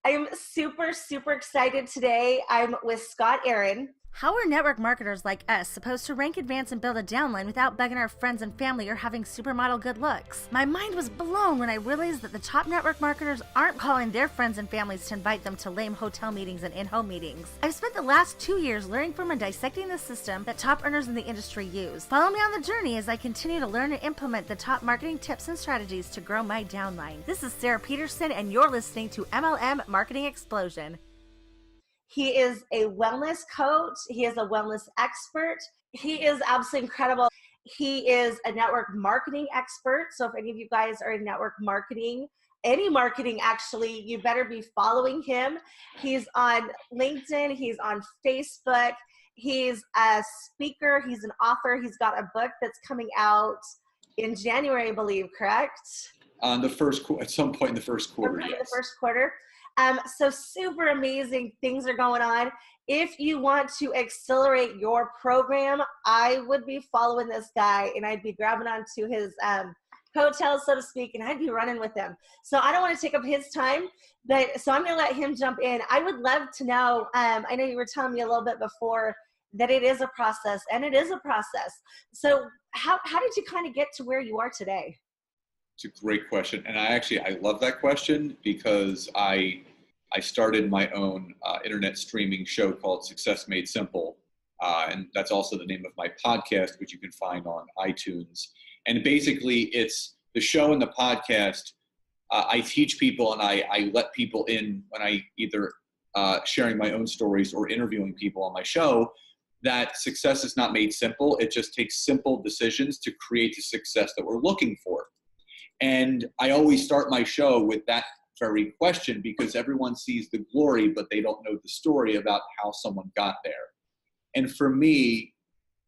I am super, super excited today. I'm with Scott Aron. How are network marketers like us supposed to rank, advance, and build a downline without begging our friends and family or having supermodel good looks? My mind was blown when I realized that the top network marketers aren't calling their friends and families to invite them to lame hotel meetings and in-home meetings. I've spent the last 2 years learning from and dissecting the system that top earners in the industry use. Follow me on the journey as I continue to learn and implement the top marketing tips and strategies to grow my downline. This is Sarah Peterson, and you're listening to MLM Marketing Explosion. He is a wellness coach. He is a wellness expert. He is absolutely incredible. He is a network marketing expert. So if any of you guys are in network marketing, any marketing actually, you better be following him. He's on LinkedIn. He's on Facebook. He's a speaker. He's an author. He's got a book that's coming out in January, I believe, correct? At some point in the first quarter, yes. The first quarter. So super amazing things are going on. If you want to accelerate your program, I would be following this guy and I'd be grabbing onto his coattails, so to speak, and I'd be running with him. So I don't want to take up his time, so I'm going to let him jump in. I would love to know, I know you were telling me a little bit before that it is a process, and it is a process. So how did you kind of get to where you are today? It's a great question. And I love that question because I started my own internet streaming show called Success Made Simple. And that's also the name of my podcast, which you can find on iTunes. And basically it's the show and the podcast. I teach people and I let people in when I either sharing my own stories or interviewing people on my show that success is not made simple. It just takes simple decisions to create the success that we're looking for. And I always start my show with that very question because everyone sees the glory, but they don't know the story about how someone got there. And for me,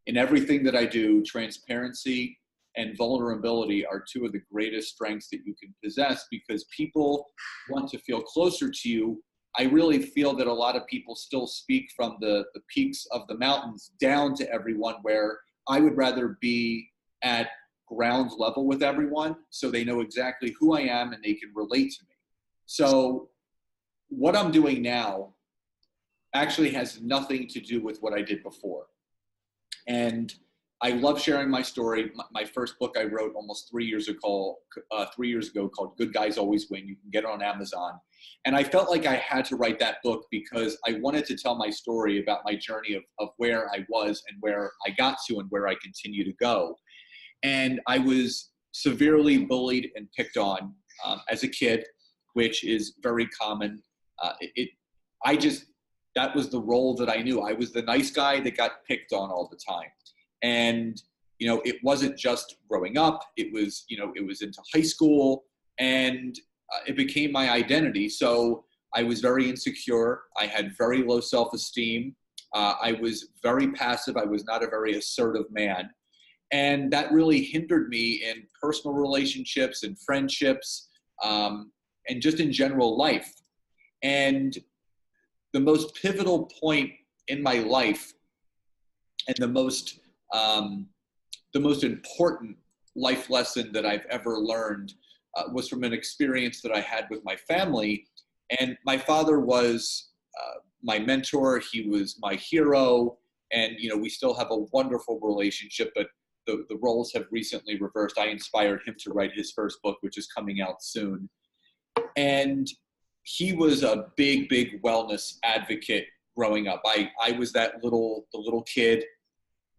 in everything that I do, transparency and vulnerability are two of the greatest strengths that you can possess because people want to feel closer to you. I really feel that a lot of people still speak from the peaks of the mountains down to everyone, where I would rather be at ground level with everyone so they know exactly who I am and they can relate to me. So what I'm doing now actually has nothing to do with what I did before. And I love sharing my story. My first book I wrote almost 3 years ago called Good Guys Always Win. You can get it on Amazon. And I felt like I had to write that book because I wanted to tell my story about my journey of where I was and where I got to and where I continue to go. And I was severely bullied and picked on as a kid, which is very common. That was the role that I knew. I was the nice guy that got picked on all the time. And, it wasn't just growing up. It was into high school and it became my identity. So I was very insecure. I had very low self-esteem. I was very passive. I was not a very assertive man. And that really hindered me in personal relationships and friendships, and just in general life. And the most pivotal point in my life and the most important life lesson that I've ever learned was from an experience that I had with my family. And my father was my mentor. He was my hero. And, we still have a wonderful relationship, but the roles have recently reversed. I inspired him to write his first book, which is coming out soon. And he was a big, big wellness advocate growing up. I was the little kid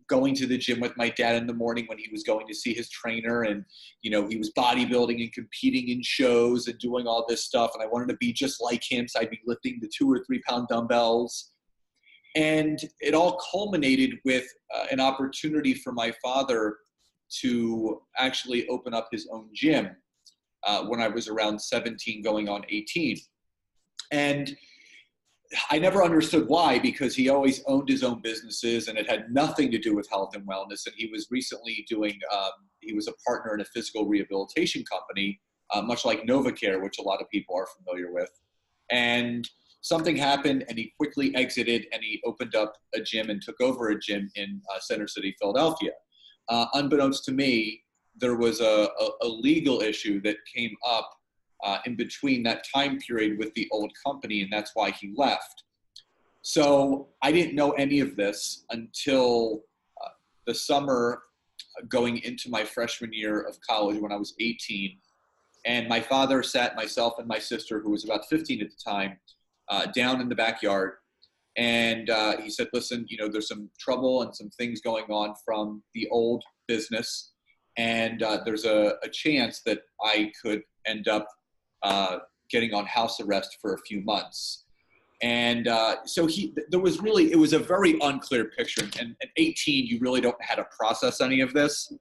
going to the gym with my dad in the morning when he was going to see his trainer, and he was bodybuilding and competing in shows and doing all this stuff, and I wanted to be just like him, so I'd be lifting the 2 or 3 pound dumbbells. And it all culminated with an opportunity for my father to actually open up his own gym when I was around 17 going on 18. And I never understood why, because he always owned his own businesses and it had nothing to do with health and wellness. And he was recently he was a partner in a physical rehabilitation company, much like NovaCare, which a lot of people are familiar with. And something happened and he quickly exited and he opened up a gym and took over a gym in Center City, Philadelphia. Unbeknownst to me, there was a legal issue that came up in between that time period with the old company, and that's why he left. So I didn't know any of this until the summer going into my freshman year of college when I was 18. And my father sat myself and my sister, who was about 15 at the time, down in the backyard. And he said, listen, there's some trouble and some things going on from the old business. And there's a chance that I could end up getting on house arrest for a few months. And so it was a very unclear picture. And at 18, you really don't know how to process any of this.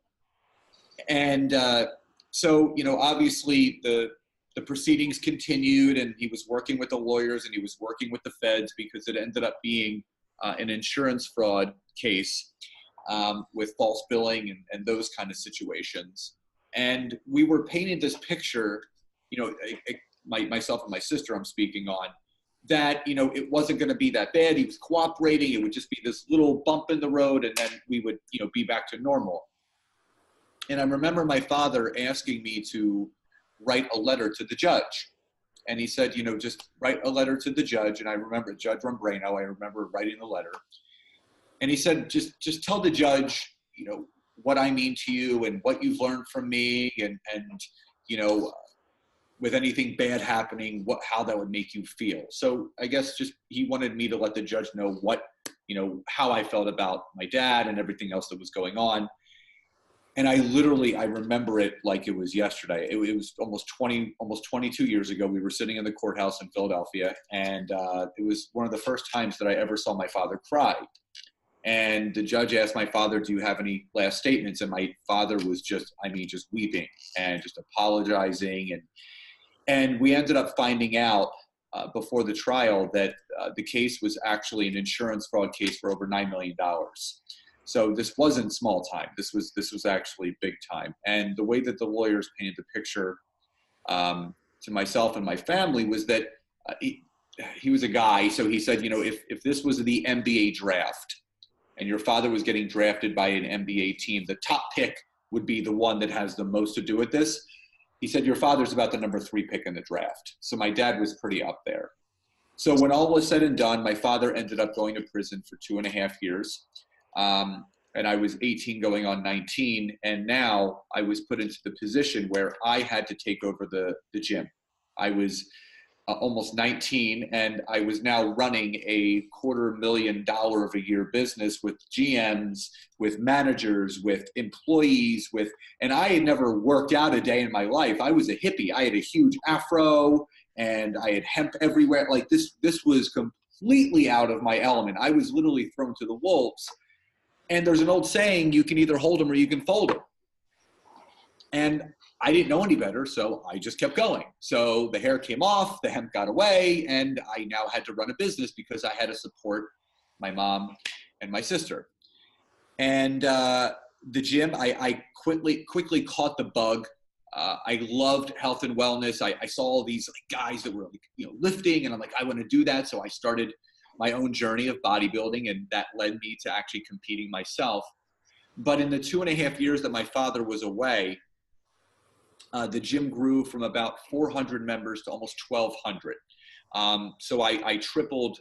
And so, obviously the proceedings continued, and he was working with the lawyers and he was working with the feds, because it ended up being an insurance fraud case with false billing and those kind of situations. And we were painted this picture, myself and my sister I'm speaking on, that, it wasn't going to be that bad. He was cooperating. It would just be this little bump in the road, and then we would, be back to normal. And I remember my father asking me to write a letter to the judge. And he said, just write a letter to the judge. And I remember Judge Rombrano, I remember writing the letter. And he said, just tell the judge, what I mean to you and what you've learned from me, and with anything bad happening, how that would make you feel. So I guess he wanted me to let the judge know how I felt about my dad and everything else that was going on. And I remember it like it was yesterday. It was almost 22 years ago. We were sitting in the courthouse in Philadelphia, and it was one of the first times that I ever saw my father cry. And the judge asked my father, do you have any last statements? And my father was just weeping and just apologizing. And we ended up finding out before the trial that the case was actually an insurance fraud case for over $9 million. So this wasn't small time. This was actually big time. And the way that the lawyers painted the picture to myself and my family was that he was a guy. So he said, if this was the NBA draft and your father was getting drafted by an NBA team, the top pick would be the one that has the most to do with this. He said, your father's about the number 3 pick in the draft. So my dad was pretty up there. So when all was said and done, my father ended up going to prison for 2.5 years. And I was 18 going on 19. And now I was put into the position where I had to take over the gym. I was almost 19, and I was now running a $250,000 of a year business with GMs, with managers, with employees, and I had never worked out a day in my life. I was a hippie. I had a huge afro and I had hemp everywhere. Like this was completely out of my element. I was literally thrown to the wolves. And there's an old saying, you can either hold them or you can fold them. And I didn't know any better, so I just kept going. So the hair came off, the hemp got away, and I now had to run a business because I had to support my mom and my sister. And the gym, I quickly caught the bug. I loved health and wellness. I saw all these guys that were lifting, and I'm like, I want to do that. So I started my own journey of bodybuilding, and that led me to actually competing myself. But in the 2.5 years that my father was away, the gym grew from about 400 members to almost 1,200. So I tripled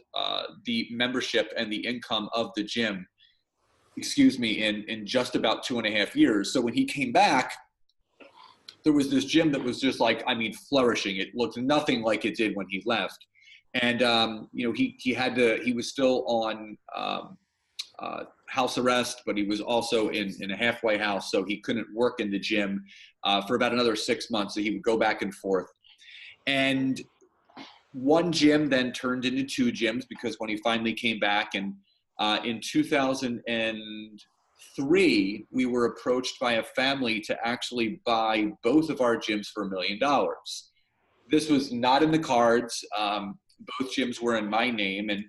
the membership and the income of the gym, in just about 2.5 years. So when he came back, there was this gym that was just flourishing. It looked nothing like it did when he left. And, he was still on house arrest, but he was also in a halfway house, so he couldn't work in the gym for about another 6 months. So he would go back and forth. And one gym then turned into 2 gyms, because when he finally came back, and in 2003, we were approached by a family to actually buy both of our gyms for $1 million. This was not in the cards. Both gyms were in my name. And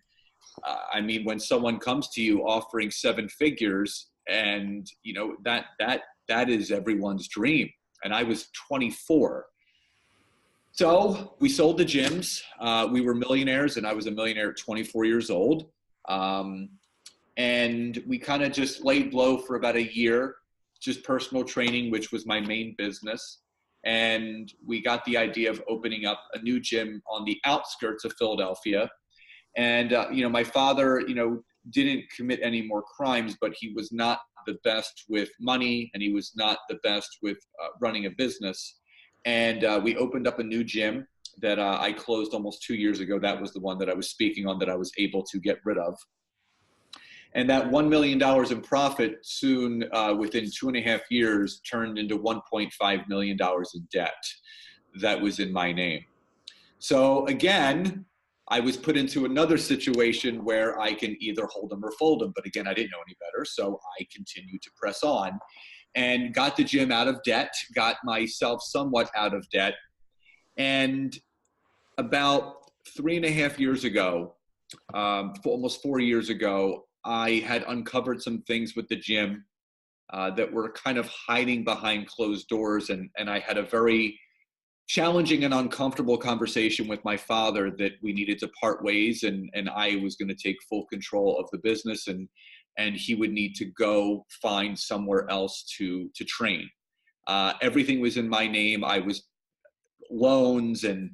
when someone comes to you offering 7 figures, and that is everyone's dream. And I was 24. So we sold the gyms. We were millionaires, and I was a millionaire at 24 years old. And we kind of just laid low for about a year, just personal training, which was my main business. and we got the idea of opening up a new gym on the outskirts of Philadelphia. And, my father, didn't commit any more crimes, but he was not the best with money, and he was not the best with running a business. And we opened up a new gym that I closed almost 2 years ago. That was the one that I was speaking on that I was able to get rid of. And that $1 million in profit soon, within 2.5 years, turned into $1.5 million in debt that was in my name. So again, I was put into another situation where I can either hold them or fold them. But again, I didn't know any better. So I continued to press on and got the gym out of debt, got myself somewhat out of debt. And about 3.5 years ago, almost 4 years ago, I had uncovered some things with the gym that were kind of hiding behind closed doors. And I had a very challenging and uncomfortable conversation with my father that we needed to part ways, and I was going to take full control of the business, and he would need to go find somewhere else to train. Everything was in my name. I was loans and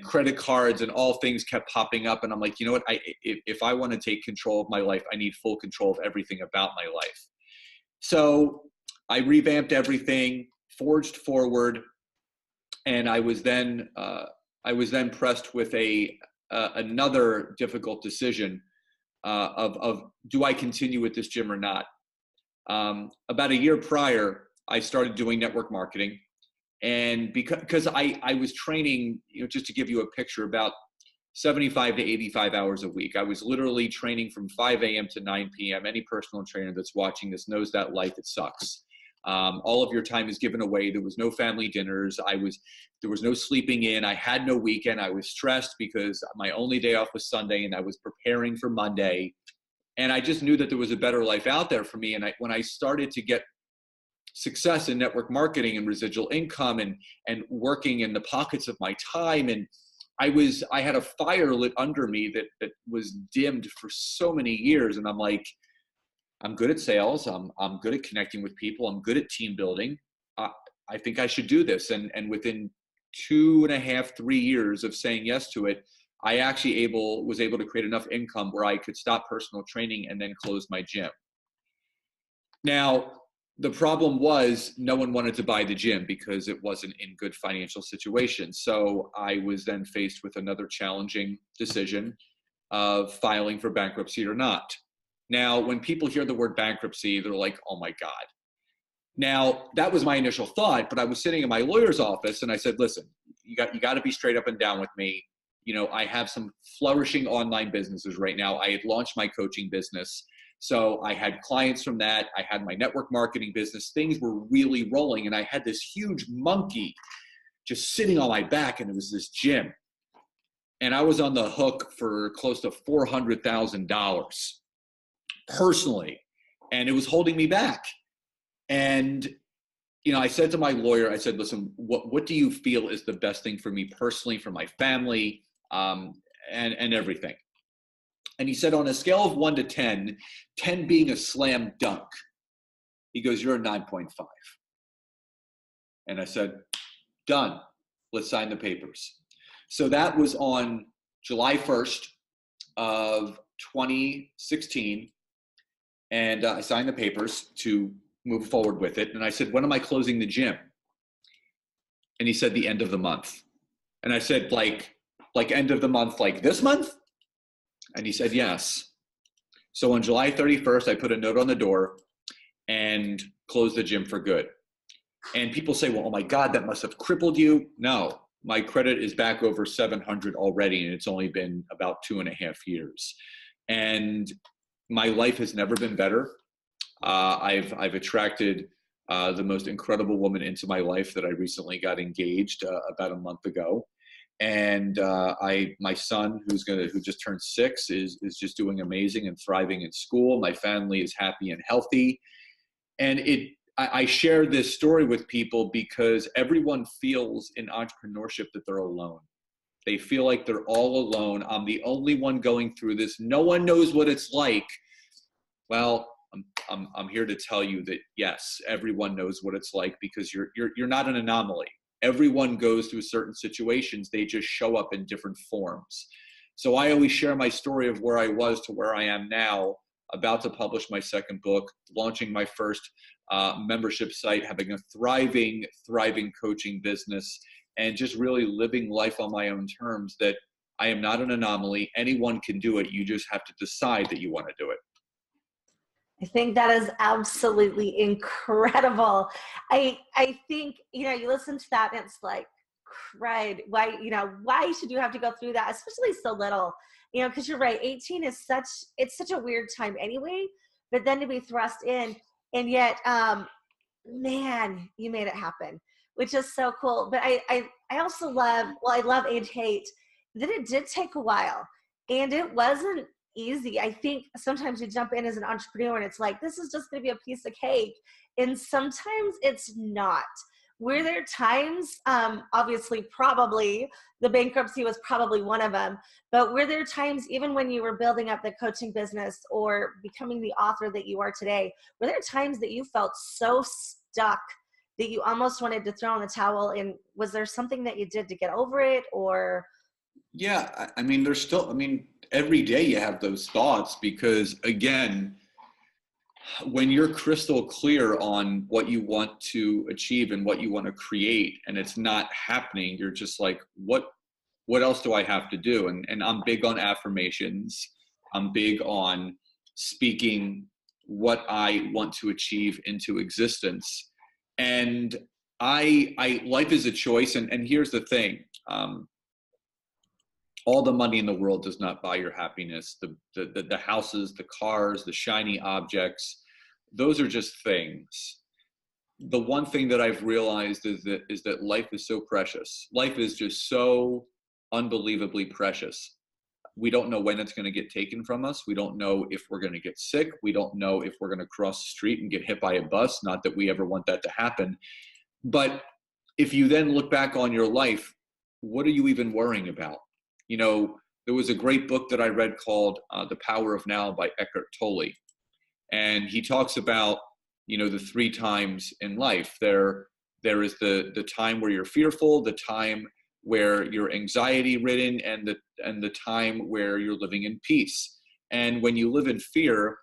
credit cards and all things kept popping up. And I'm like, you know what, if I want to take control of my life, I need full control of everything about my life. So I revamped everything, forged forward. And I was then pressed with another difficult decision of do I continue with this gym or not? About a year prior, I started doing network marketing, and because I was training, just to give you a picture, about 75 to 85 hours a week. I was literally training from 5 a.m. to 9 p.m. Any personal trainer that's watching this knows that life, it sucks. All of your time is given away. There was no family dinners. There was no sleeping in. I had no weekend. I was stressed because my only day off was Sunday, and I was preparing for Monday. And I just knew that there was a better life out there for me. And when I started to get success in network marketing and residual income and working in the pockets of my time, and I had a fire lit under me that was dimmed for so many years. And I'm like, I'm good at sales. I'm good at connecting with people. I'm good at team building. I think I should do this. And within 2.5, 3 years of saying yes to it, I actually was able to create enough income where I could stop personal training and then close my gym. Now, the problem was no one wanted to buy the gym because it wasn't in good financial situation. So I was then faced with another challenging decision of filing for bankruptcy or not. Now, when people hear the word bankruptcy, they're like, oh my God. Now, that was my initial thought, but I was sitting in my lawyer's office and I said, listen, you got to be straight up and down with me. I have some flourishing online businesses right now. I had launched my coaching business. So I had clients from that. I had my network marketing business. Things were really rolling. And I had this huge monkey just sitting on my back, and it was this gym. And I was on the hook for close to $400,000 personally. And it was holding me back. And, I said to my lawyer, I said, listen, what do you feel is the best thing for me personally, for my family, and everything? And he said, on a scale of 1 to 10, 10 being a slam dunk, he goes, you're a 9.5. And I said, done. Let's sign the papers. So that was on July 1st of 2016. And I signed the papers to move forward with it. And I said, when am I closing the gym? And he said, the end of the month. And I said, like end of the month, like this month? And he said, yes. So on July 31st, I put a note on the door and closed the gym for good. And people say, well, oh my God, that must have crippled you. No, my credit is back over 700 already, and it's only been about 2.5 years. And my life has never been better. I've attracted the most incredible woman into my life that I recently got engaged about a month ago. And my son, who just turned 6, is just doing amazing and thriving in school. My family is happy and healthy. And I share this story with people because everyone feels in entrepreneurship that they're alone. They feel like they're all alone. I'm the only one going through this. No one knows what it's like. Well, I'm here to tell you that yes, everyone knows what it's like because you're not an anomaly. Everyone goes through certain situations. They just show up in different forms. So I always share my story of where I was to where I am now, about to publish my second book, launching my first membership site, having a thriving coaching business, and just really living life on my own terms, that I am not an anomaly. Anyone can do it. You just have to decide that you want to do it. I think that is absolutely incredible. I think, you listen to that and it's like, right, why should you have to go through that, especially so little, because you're right. 18 is it's such a weird time anyway, but then to be thrust in, and yet, man, you made it happen, which is so cool. But I also love, I love age hate, that it did take a while and it wasn't easy. I think sometimes you jump in as an entrepreneur and it's like, this is just going to be a piece of cake. And sometimes it's not. Were there times, obviously, probably the bankruptcy was probably one of them, but were there times, even when you were building up the coaching business or becoming the author that you are today, were there times that you felt so stuck that you almost wanted to throw in the towel? And was there something that you did to get over it, or? Yeah, I mean, every day you have those thoughts, because again, when you're crystal clear on what you want to achieve and what you want to create, and it's not happening, you're just like, what else do I have to do? And I'm big on affirmations. I'm big on speaking what I want to achieve into existence. And life is a choice. And here's the thing. All the money in the world does not buy your happiness. The houses, the cars, the shiny objects, those are just things. The one thing that I've realized is that life is so precious. Life is just so unbelievably precious. We don't know when it's going to get taken from us. We don't know if we're going to get sick. We don't know if we're going to cross the street and get hit by a bus. Not that we ever want that to happen. But if you then look back on your life, what are you even worrying about? There was a great book that I read called The Power of Now by Eckhart Tolle. And he talks about, the three times in life. There is the time where you're fearful, the time where you're anxiety ridden, and the time where you're living in peace. And when you live in fear,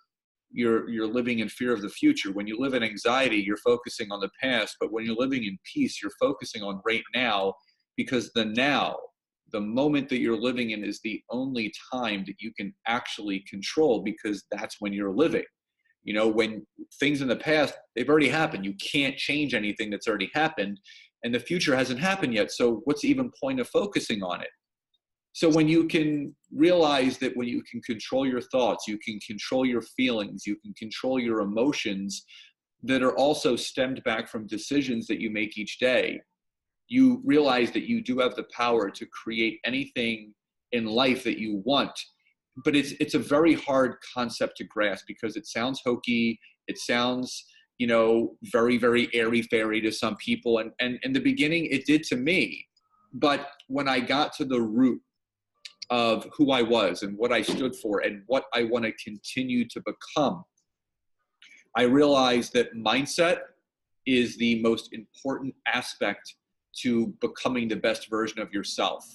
you're living in fear of the future. When you live in anxiety, you're focusing on the past. But when you're living in peace, you're focusing on right now, because the moment that you're living in is the only time that you can actually control, because that's when you're living. When things in the past, they've already happened. You can't change anything that's already happened, and the future hasn't happened yet. So what's the even point of focusing on it? So when you can realize that when you can control your thoughts, you can control your feelings, you can control your emotions that are also stemmed back from decisions that you make each day, you realize that you do have the power to create anything in life that you want. But it's a very hard concept to grasp, because it sounds hokey. It sounds, very, very airy-fairy to some people. And in the beginning, it did to me. But when I got to the root of who I was and what I stood for and what I want to continue to become, I realized that mindset is the most important aspect to becoming the best version of yourself,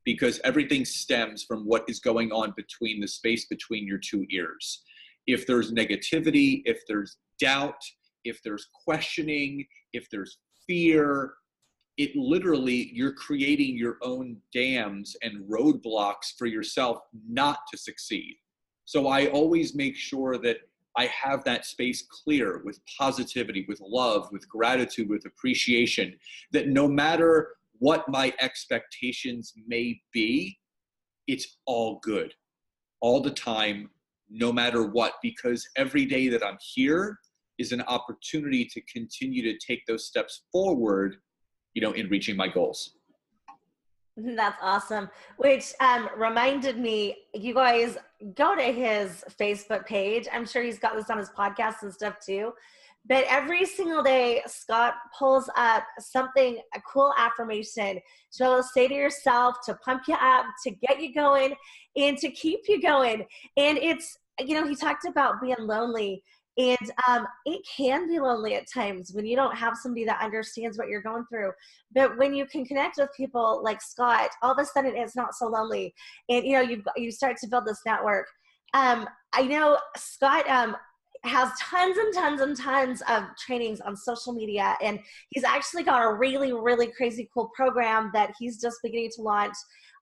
because everything stems from what is going on between the space between your two ears. If there's negativity, if there's doubt, if there's questioning, if there's fear, it literally, you're creating your own dams and roadblocks for yourself not to succeed. So I always make sure that I have that space clear with positivity, with love, with gratitude, with appreciation, that no matter what my expectations may be, it's all good, all the time, no matter what, because every day that I'm here is an opportunity to continue to take those steps forward, in reaching my goals. That's awesome. Which reminded me, you guys go to his Facebook page. I'm sure he's got this on his podcast and stuff too. But every single day, Scott pulls up something, a cool affirmation to be able to say to yourself, to pump you up, to get you going, and to keep you going. And it's, he talked about being lonely. And it can be lonely at times when you don't have somebody that understands what you're going through. But when you can connect with people like Scott, all of a sudden it's not so lonely. And, you know, you start to build this network. I know Scott has tons and tons and tons of trainings on social media. And he's actually got a really, really crazy cool program that he's just beginning to launch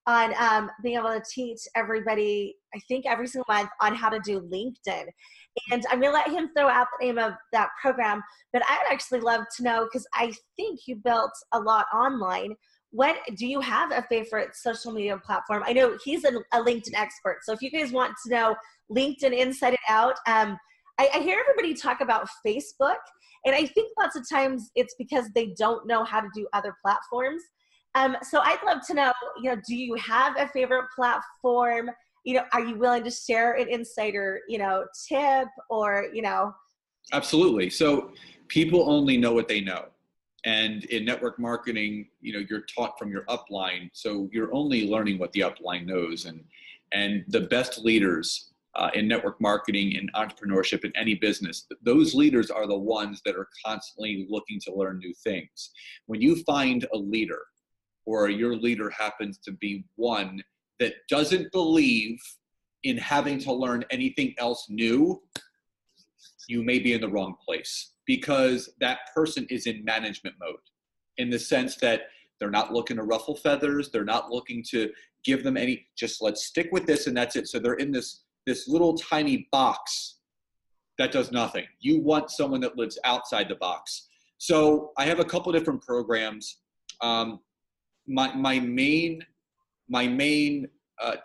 on being able to teach everybody, I think every single month, on how to do LinkedIn. And I'm going to let him throw out the name of that program, but I'd actually love to know, because I think you built a lot online. What do you have a favorite social media platform? I know he's a LinkedIn expert. So if you guys want to know LinkedIn inside and out, I hear everybody talk about Facebook, and I think lots of times it's because they don't know how to do other platforms. So I'd love to know, you know, do you have a favorite platform? You know, are you willing to share an insider, you know, tip, or, you know? Absolutely. So people only know what they know. And in network marketing, you know, you're taught from your upline. So you're only learning what the upline knows. And the best leaders in network marketing, in entrepreneurship, in any business, those leaders are the ones that are constantly looking to learn new things. When you find a leader, or your leader happens to be one that doesn't believe in having to learn anything else new, you may be in the wrong place, because that person is in management mode, in the sense that they're not looking to ruffle feathers. They're not looking to give them any, just let's stick with this and that's it. So they're in this little tiny box that does nothing. You want someone that lives outside the box. So I have a couple different programs. My main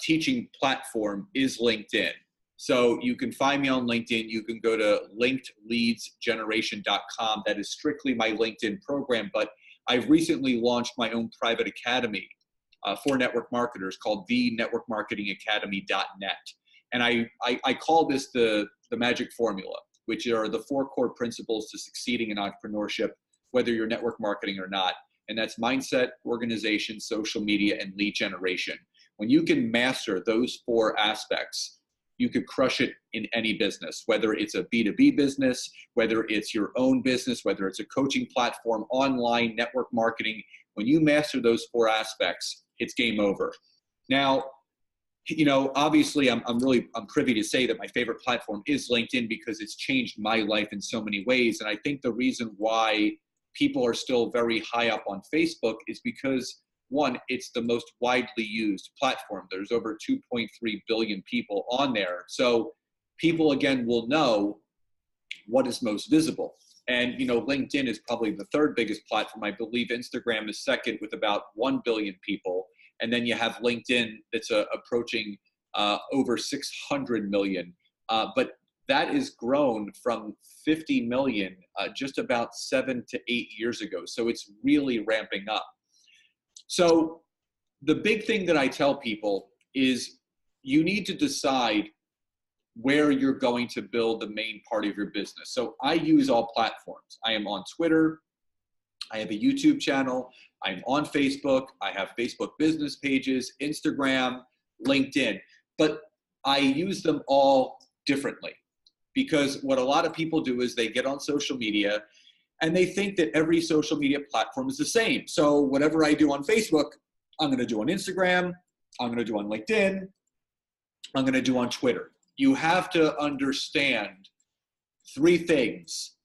teaching platform is LinkedIn. So you can find me on LinkedIn. You can go to linkedleadsgeneration.com. That is strictly my LinkedIn program, but I've recently launched my own private academy for network marketers called thenetworkmarketingacademy.net. And I call this the magic formula, which are the 4 core principles to succeeding in entrepreneurship, whether you're network marketing or not. And that's mindset, organization, social media, and lead generation. When you can master those 4 aspects, you could crush it in any business, whether it's a B2B business, whether it's your own business, whether it's a coaching platform, online, network marketing. When you master those 4 aspects, it's game over. Now, you know, obviously I'm privy to say that my favorite platform is LinkedIn, because it's changed my life in so many ways. And I think the reason why people are still very high up on Facebook is because, one, it's the most widely used platform. There's over 2.3 billion people on there. So people, again, will know what is most visible. And, you know, LinkedIn is probably the 3rd biggest platform. I believe Instagram is 2nd with about 1 billion people. And then you have LinkedIn that's approaching over 600 million. But that is grown from 50 million just about 7 to 8 years ago. So it's really ramping up. So the big thing that I tell people is you need to decide where you're going to build the main part of your business. So I use all platforms. I am on Twitter. I have a YouTube channel. I'm on Facebook. I have Facebook business pages, Instagram, LinkedIn. But I use them all differently, because what a lot of people do is they get on social media and they think that every social media platform is the same. So whatever I do on Facebook, I'm going to do on Instagram, I'm going to do on LinkedIn, I'm going to do on Twitter. You have to understand 3 things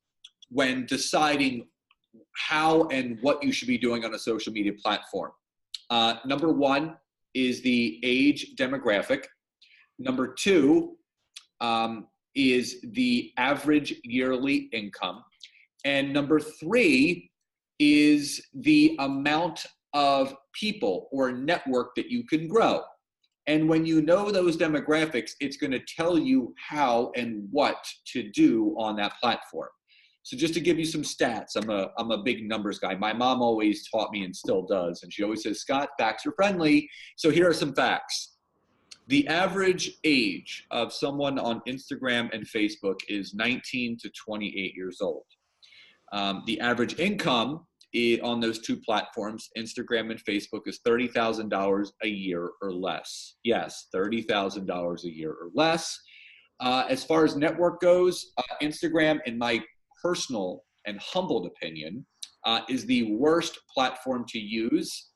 when deciding how and what you should be doing on a social media platform. Number 1 is the age demographic. Number 2 is the average yearly income. And number 3 is the amount of people or network that you can grow. And when you know those demographics, it's going to tell you how and what to do on that platform. So just to give you some stats, I'm a big numbers guy. My mom always taught me, and still does, and she always says, Scott, facts are friendly. So here are some facts. The average age of someone on Instagram and Facebook is 19 to 28 years old. The average income on those 2 platforms, Instagram and Facebook, is $30,000 a year or less. Yes, $30,000 a year or less. As far as network goes, Instagram, in my personal and humbled opinion, is the worst platform to use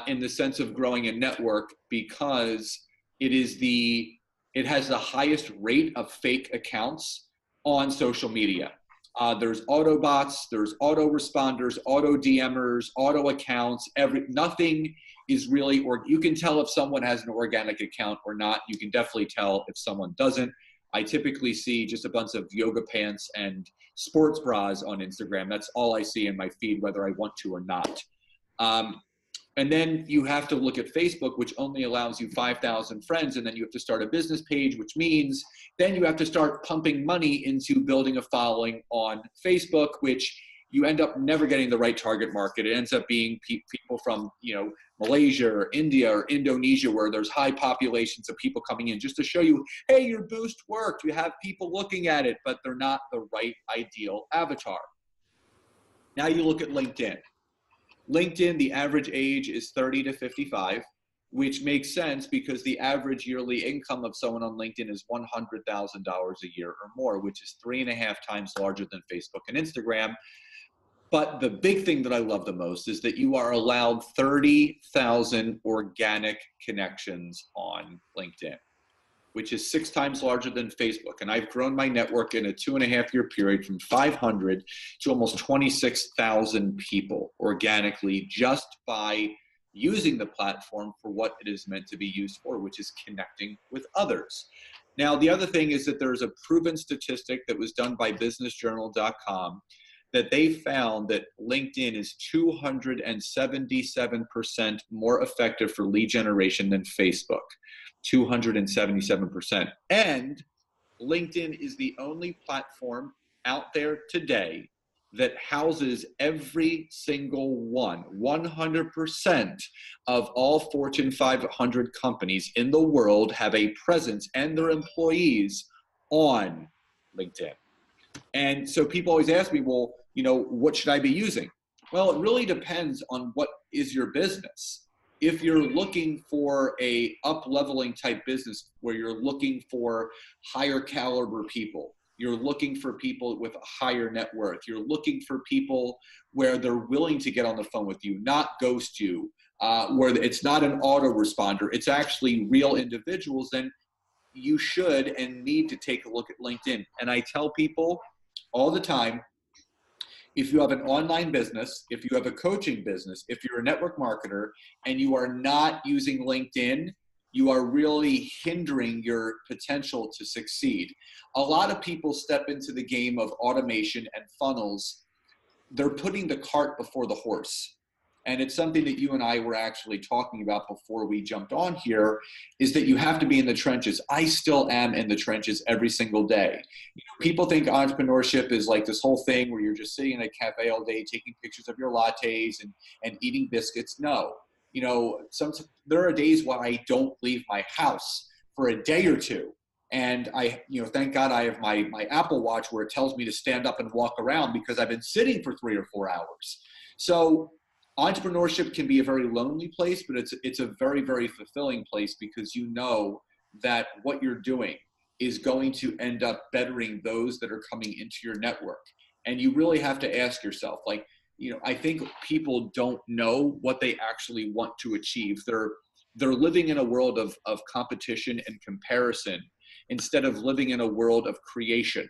in the sense of growing a network, because it has the highest rate of fake accounts on social media. There's auto bots, there's auto responders, auto DMers, auto accounts. Nothing is really, or you can tell if someone has an organic account or not. You can definitely tell if someone doesn't. I typically see just a bunch of yoga pants and sports bras on Instagram. That's all I see in my feed, whether I want to or not. And then you have to look at Facebook, which only allows you 5,000 friends, and then you have to start a business page, which means then you have to start pumping money into building a following on Facebook, which you end up never getting the right target market. It ends up being people from, Malaysia or India or Indonesia, where there's high populations of people coming in just to show you, hey, your boost worked. You have people looking at it, but they're not the right ideal avatar. Now you look at LinkedIn. LinkedIn, the average age is 30 to 55, which makes sense because the average yearly income of someone on LinkedIn is $100,000 a year or more, which is 3.5 times larger than Facebook and Instagram. But the big thing that I love the most is that you are allowed 30,000 organic connections on LinkedIn, which is 6 times larger than Facebook. And I've grown my network in a 2.5-year period from 500 to almost 26,000 people organically, just by using the platform for what it is meant to be used for, which is connecting with others. Now, the other thing is that there's a proven statistic that was done by businessjournal.com that they found that LinkedIn is 277% more effective for lead generation than Facebook. 277%. And LinkedIn is the only platform out there today that houses every single 100% of all Fortune 500 companies in the world have a presence and their employees on LinkedIn. And so people always ask me, well, what should I be using? Well, it really depends on what is your business. If you're looking for a up-leveling type business where you're looking for higher caliber people, you're looking for people with a higher net worth, you're looking for people where they're willing to get on the phone with you, not ghost you, where it's not an autoresponder, it's actually real individuals, then you should and need to take a look at LinkedIn. And I tell people all the time, if you have an online business, if you have a coaching business, if you're a network marketer and you are not using LinkedIn, you are really hindering your potential to succeed. A lot of people step into the game of automation and funnels. They're putting the cart before the horse. And it's something that you and I were actually talking about before we jumped on here, is that you have to be in the trenches. I still am in the trenches every single day. People think entrepreneurship is like this whole thing where you're just sitting in a cafe all day, taking pictures of your lattes and eating biscuits. No, there are days when I don't leave my house for a day or two. And thank God I have my Apple Watch where it tells me to stand up and walk around, because I've been sitting for 3 or 4 hours. So entrepreneurship can be a very lonely place, but it's a very, very fulfilling place, because you know that what you're doing is going to end up bettering those that are coming into your network. And you really have to ask yourself, I think people don't know what they actually want to achieve. They're living in a world of competition and comparison instead of living in a world of creation.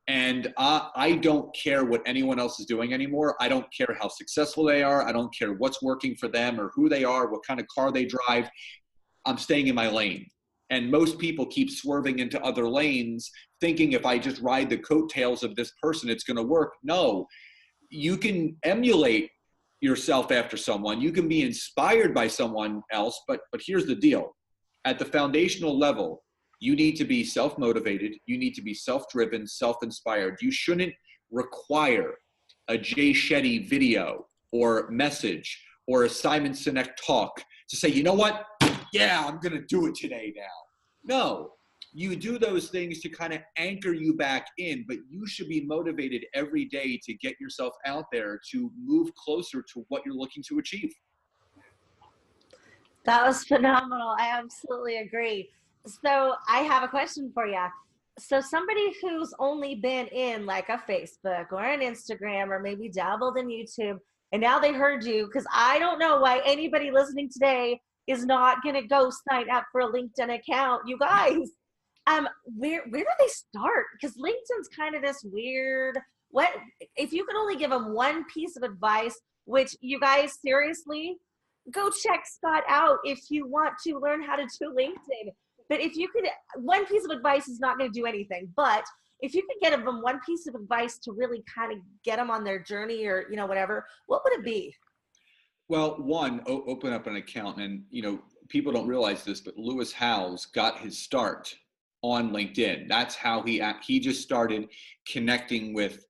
And I don't care what anyone else is doing anymore. I don't care how successful they are. I don't care what's working for them or who they are, what kind of car they drive. I'm staying in my lane. And most people keep swerving into other lanes, thinking if I just ride the coattails of this person, it's going to work. No, you can emulate yourself after someone. You can be inspired by someone else. But here's the deal. At the foundational level, you need to be self-motivated. You need to be self-driven, self-inspired. You shouldn't require a Jay Shetty video or message or a Simon Sinek talk to say, you know what? Yeah, I'm going to do it today now. No, you do those things to kind of anchor you back in, but you should be motivated every day to get yourself out there to move closer to what you're looking to achieve. That was phenomenal. I absolutely agree. So I have a question for you. So somebody who's only been in like a Facebook or an Instagram or maybe dabbled in YouTube, and now they heard you, because I don't know why anybody listening today is not going to go sign up for a LinkedIn account. You guys, where do they start? Because LinkedIn's kind of this weird. What if you could only give them one piece of advice? Which you guys seriously go check Scott out if you want to learn how to do LinkedIn. But if you could, one piece of advice is not going to do anything. But if you could get them one piece of advice to really kind of get them on their journey, or whatever, what would it be? Well, one, open up an account, and people don't realize this, but Lewis Howes got his start on LinkedIn. That's how he just started connecting with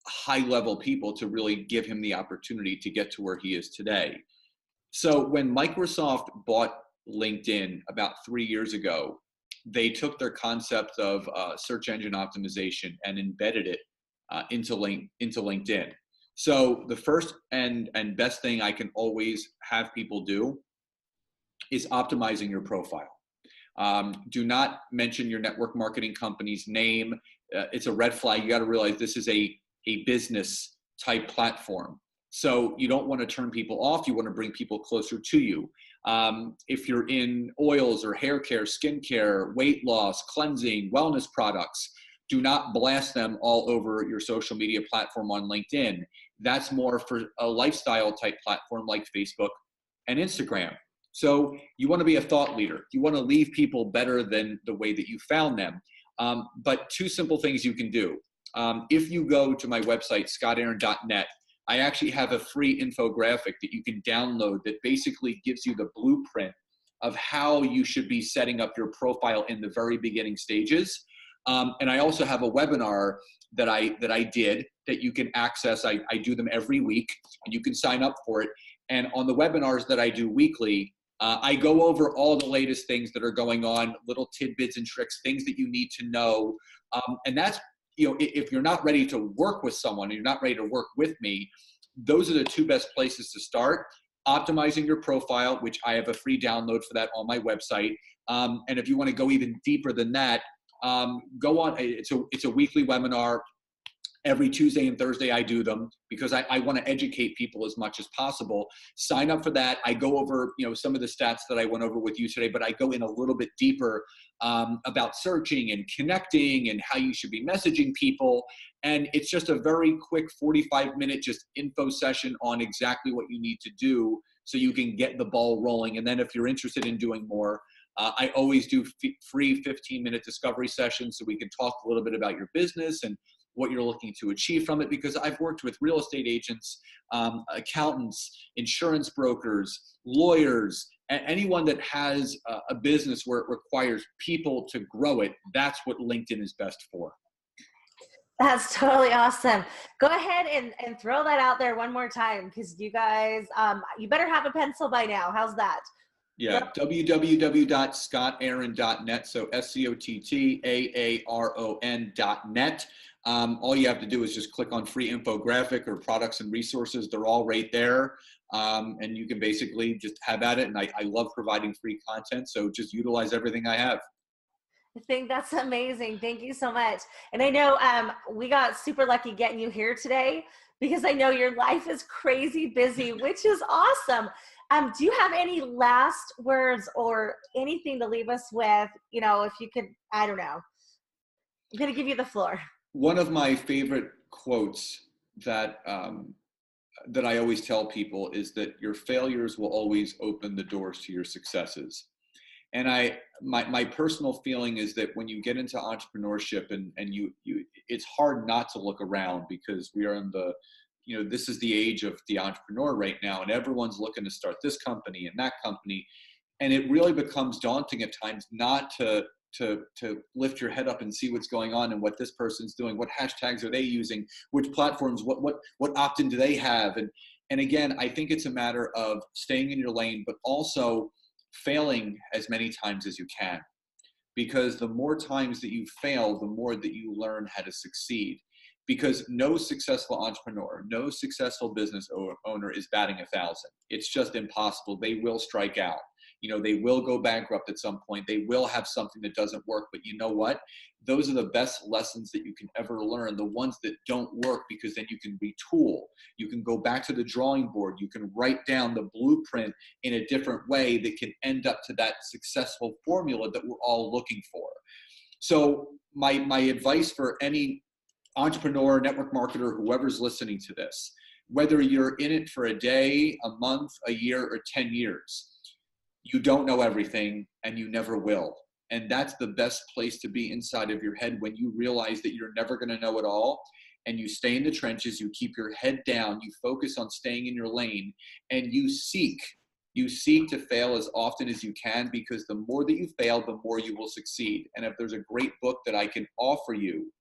high level people to really give him the opportunity to get to where he is today. So when Microsoft bought LinkedIn about 3 years ago, they took their concept of search engine optimization and embedded it into LinkedIn. So the first and best thing I can always have people do is optimizing your profile. Do not mention your network marketing company's name. It's a red flag. You got to realize this is a business type platform. So you don't want to turn people off. You want to bring people closer to you. If you're in oils or hair care, skin care, weight loss, cleansing, wellness products, do not blast them all over your social media platform on LinkedIn. That's more for a lifestyle type platform like Facebook and Instagram. So you want to be a thought leader. You want to leave people better than the way that you found them. But two simple things you can do. If you go to my website, scottaron.net, I actually have a free infographic that you can download that basically gives you the blueprint of how you should be setting up your profile in the very beginning stages. And I also have a webinar that I did that you can access. I do them every week, and you can sign up for it. And on the webinars that I do weekly, I go over all the latest things that are going on, little tidbits and tricks, things that you need to know. And that's, if you're not ready to work with someone, you're not ready to work with me, those are the two best places to start. Optimizing your profile, which I have a free download for that on my website. And if you want to go even deeper than that, go on. It's a weekly webinar. Every Tuesday and Thursday I do them because I want to educate people as much as possible. Sign up for that. I go over, some of the stats that I went over with you today, but I go in a little bit deeper about searching and connecting and how you should be messaging people. And it's just a very quick 45-minute just info session on exactly what you need to do so you can get the ball rolling. And then if you're interested in doing more, I always do free 15-minute discovery sessions so we can talk a little bit about your business and what you're looking to achieve from it, because I've worked with real estate agents, accountants, insurance brokers, lawyers, and anyone that has a business where it requires people to grow it. That's what LinkedIn is best for. That's totally awesome. Go ahead and throw that out there one more time, because you guys, you better have a pencil by now. How's that? Yeah, www.scottaron.net. So SCOTTAARON.net. All you have to do is just click on free infographic or products and resources. They're all right there. And you can basically just have at it. And I love providing free content. So just utilize everything I have. I think that's amazing. Thank you so much. And I know we got super lucky getting you here today, because I know your life is crazy busy, which is awesome. Do you have any last words or anything to leave us with? If you could, I don't know. I'm going to give you the floor. One of my favorite quotes that I always tell people is that your failures will always open the doors to your successes. And my personal feeling is that when you get into entrepreneurship and you it's hard not to look around, because we are in the, this is the age of the entrepreneur right now, and everyone's looking to start this company and that company. And it really becomes daunting at times not to lift your head up and see what's going on and what this person's doing, what hashtags are they using, which platforms, what opt-in do they have. And again, I think it's a matter of staying in your lane, but also failing as many times as you can, because the more times that you fail, the more that you learn how to succeed. Because no successful entrepreneur, no successful business owner is batting 1,000. It's just impossible. They will strike out. They will go bankrupt at some point. They will have something that doesn't work. But you know what? Those are the best lessons that you can ever learn, the ones that don't work, because then you can retool. You can go back to the drawing board. You can write down the blueprint in a different way that can end up to that successful formula that we're all looking for. So my advice for any entrepreneur, network marketer, whoever's listening to this, whether you're in it for a day, a month, a year, or 10 years, you don't know everything and you never will. And that's the best place to be inside of your head, when you realize that you're never going to know it all, and you stay in the trenches, you keep your head down, you focus on staying in your lane, and you seek to fail as often as you can, because the more that you fail, the more you will succeed. And if there's a great book that I can offer you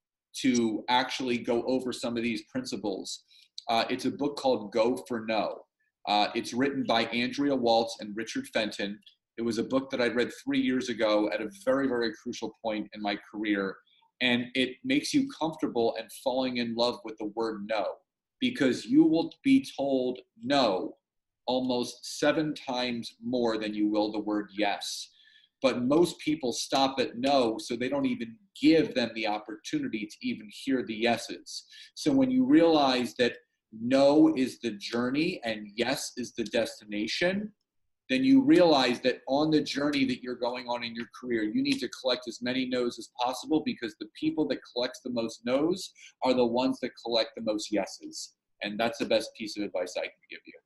to actually go over some of these principles, it's a book called Go for No. It's written by Andrea Waltz and Richard Fenton. It was a book that I read 3 years ago at a very, very crucial point in my career. And it makes you comfortable and falling in love with the word no, because you will be told no almost 7 times more than you will the word yes. But most people stop at no, so they don't even give them the opportunity to even hear the yeses. So when you realize that no is the journey and yes is the destination, then you realize that on the journey that you're going on in your career, you need to collect as many no's as possible, because the people that collect the most no's are the ones that collect the most yeses. And that's the best piece of advice I can give you.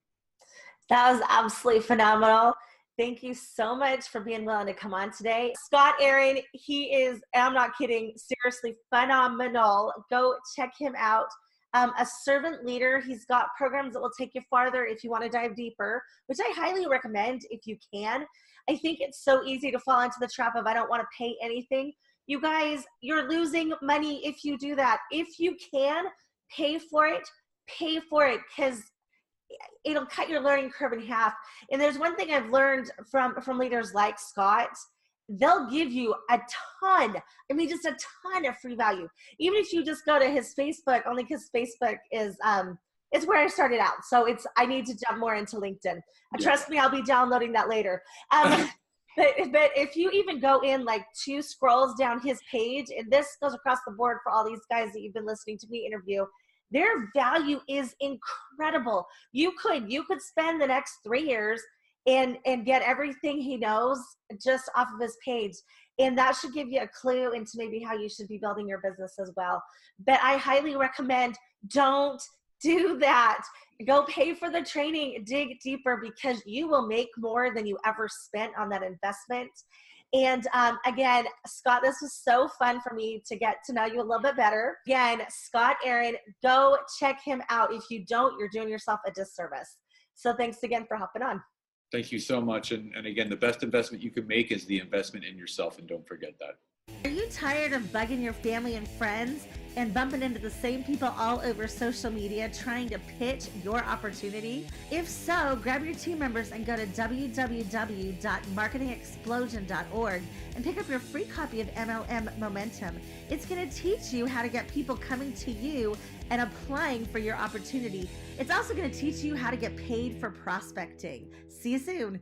That was absolutely phenomenal. Thank you so much for being willing to come on today. Scott Aron, he is, I'm not kidding, seriously phenomenal. Go check him out. A servant leader. He's got programs that will take you farther if you want to dive deeper, which I highly recommend if you can. I think it's so easy to fall into the trap of I don't want to pay anything. You guys, you're losing money if you do that. If you can pay for it, because it'll cut your learning curve in half. And there's one thing I've learned from leaders like Scott. They'll give you a ton, just a ton of free value. Even if you just go to his Facebook, only because Facebook is, it's where I started out. So I need to jump more into LinkedIn. Trust me, I'll be downloading that later. But if you even go in like 2 scrolls down his page, and this goes across the board for all these guys that you've been listening to me interview, their value is incredible. You could spend the next 3 years and get everything he knows just off of his page. And that should give you a clue into maybe how you should be building your business as well. But I highly recommend, don't do that. Go pay for the training, dig deeper, because you will make more than you ever spent on that investment. And again, Scott, this was so fun for me to get to know you a little bit better. Again, Scott Aron, go check him out. If you don't, you're doing yourself a disservice. So thanks again for hopping on. Thank you so much. And again, the best investment you can make is the investment in yourself. And don't forget that. Are you tired of bugging your family and friends and bumping into the same people all over social media trying to pitch your opportunity? If so, grab your team members and go to www.marketingexplosion.org and pick up your free copy of MLM Momentum. It's going to teach you how to get people coming to you and applying for your opportunity. It's also going to teach you how to get paid for prospecting. See you soon.